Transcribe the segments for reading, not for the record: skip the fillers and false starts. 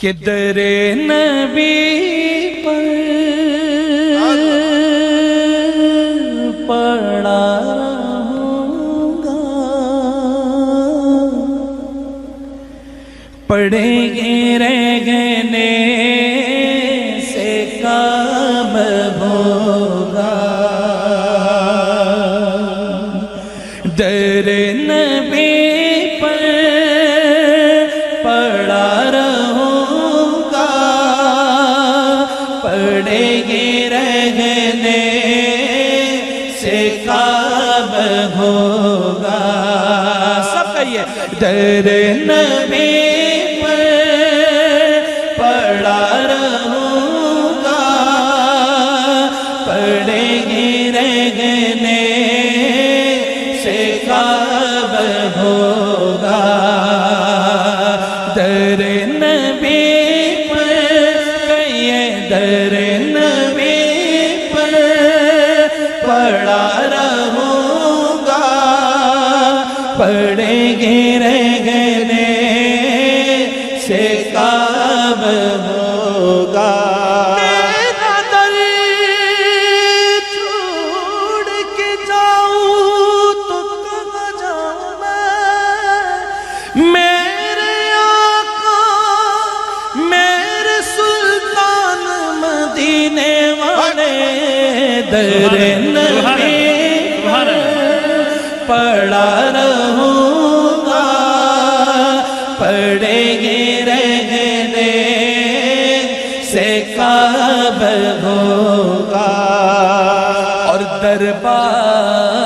کہ در نبی پر پڑا رہوں گا، پڑھیں گے رہنے سے کام ہوگا، در نبی پر پڑا رہوں گا، پڑھیں گے رہنے سے کام ہوگا، سب کہیے در نبی پڑا رہوں گا، پڑھیں گے رہنے سے کام ہوگا، در نبی پر کہیے در نبی پر پڑا رہوں گا، پڑھیں گے رہنے سے کام ہوگا، تیرا در چھوڑ کے جاؤں تو کہاں جاؤں میں، میرے آقا میرے سلطان مدینے والے، در نبی پڑا رہوں گا، پڑھیں گے رہنے سے کام ہوگا، اور دربار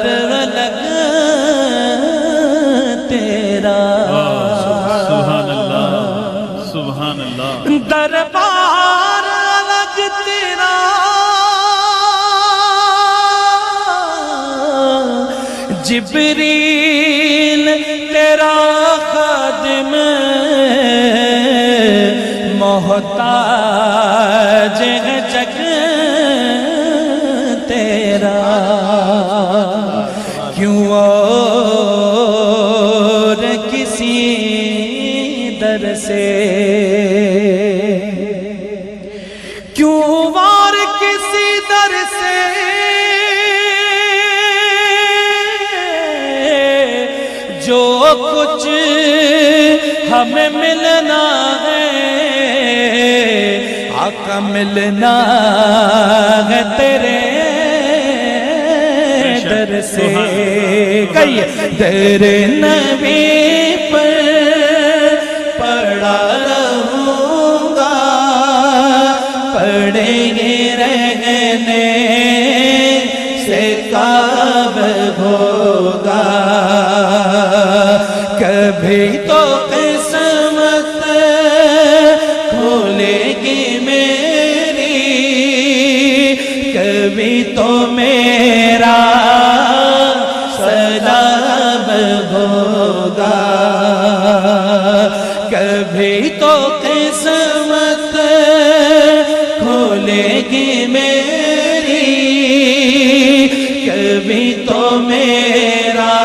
الگ تیرا، سبحان اللہ سبحان اللہ، دربار الگ تیرا، جبریل تیرا خادم محتاج ہے جگ تیرا، کیوں اور کسی در سے، کیوں اور کسی در سے جو کچھ ہمیں ملنا ہے، آقا ملنا ہے تیرے در سے، کہیے در نبی پر پڑا رہوں گا، پڑھیں گے رہنے سے کام ہوگا، کبھی تو قسمت کھولے گی میری، کبھی تو میرا سلام ہوگا، کبھی تو قسمت کھولے گی میری، کبھی تو میرا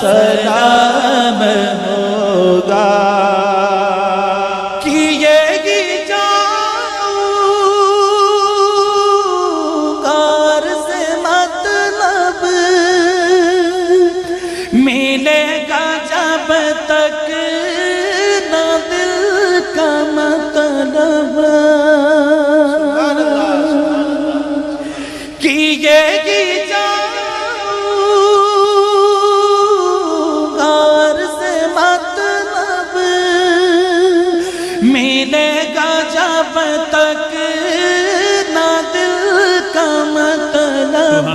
سلام ہوگا، کیے گی جاؤں غار سے مطلب، ملے گا جب تک نہ دل کا مطلب، کیے گی ملے گا جب تک نہ دل کا مطلب،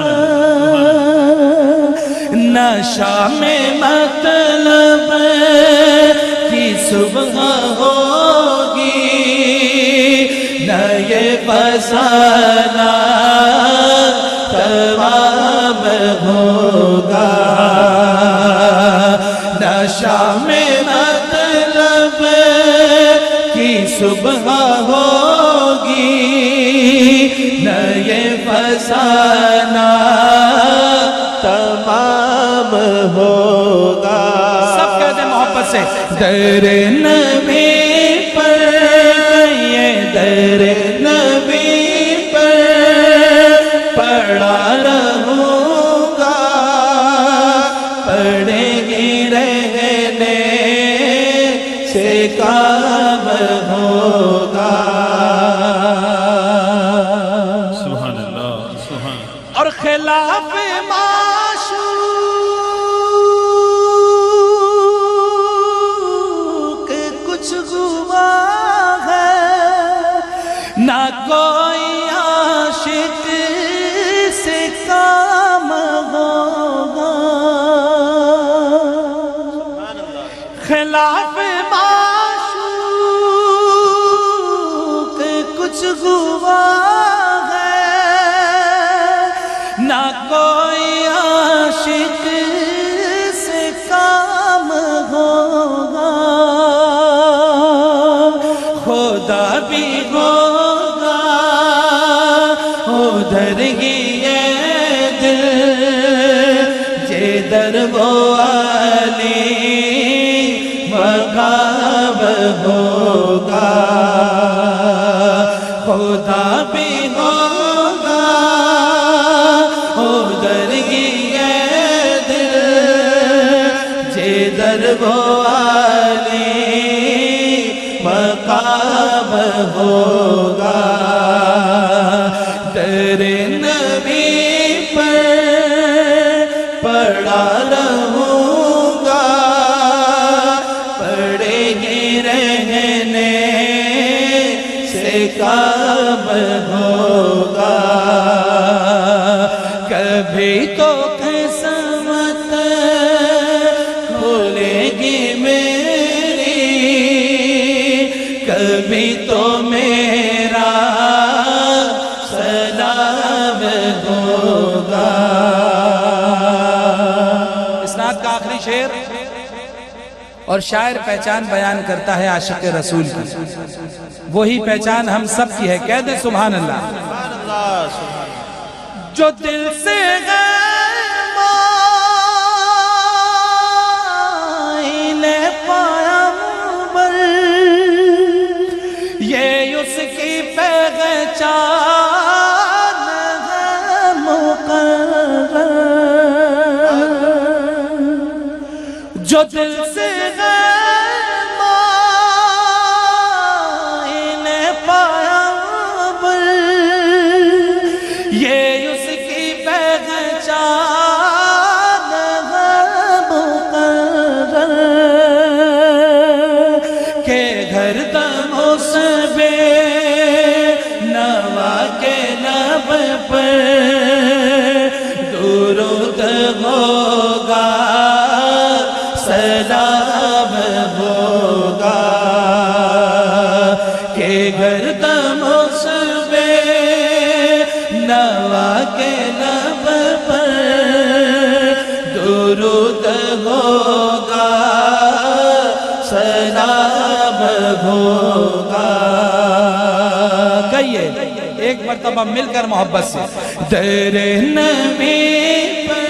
نہ شام مطلب کی صبح ہوگی، نہ یہ فسانہ تمام ہوگا، نہ شام مطلب کی صبح ہوگی، نہ یہ فسانہ تمام ہوگا، سب کہتے ہیں محبت سے در نبی پر، یہ در نبی پر پڑا رہوں گا، پڑے گی رہنے سے کام ہوگا۔ سبحان اللہ، سبحان اور خلاف معشوق کچھ ہوا ہے، نہ کوئی عاشق سے کام ہوگا۔ خلاف معشوق کچھ ہوا ہے، نہ کوئی عاشق سے کام ہوگا۔ خدا بھی ہوگا ادھر ہی یہ دل جدھر وہ علی مقام ہوگا۔ خدا بھی ہوگا ادھر ہی یہ دل جدھر وہ علی مقام ہوگا۔ در نبی پر پڑا رہوں گا، پڑے گی رہنے سے کام ہوگا۔ کبھی تو قسمت کھلے گی میری، کبھی تو میرا سلام ہوگا۔ اسناد کا آخری شعر، اور شاعر پہچان بیان کرتا ہے عاشق رسول کی، وہی پہچان ہم سب کی ہے، کہہ دیں سبحان اللہ۔ جو دل سے مائل پیغمبر، یہ اس کی پہچان ہے مقرر۔ جو دل سے مائل پیغمبر، یہ اس کی پہچان ہے مقرر، کہ گھر دم اس بے نوا کے لب پر درود ہوگا، سلام ہوگا، کہ گردم اس بے نوا کے لب پر درود ہوگا، سلام ہوگا۔ کہیے ایک مرتبہ مل کر محبت سے، در نبی پر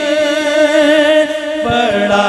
پڑا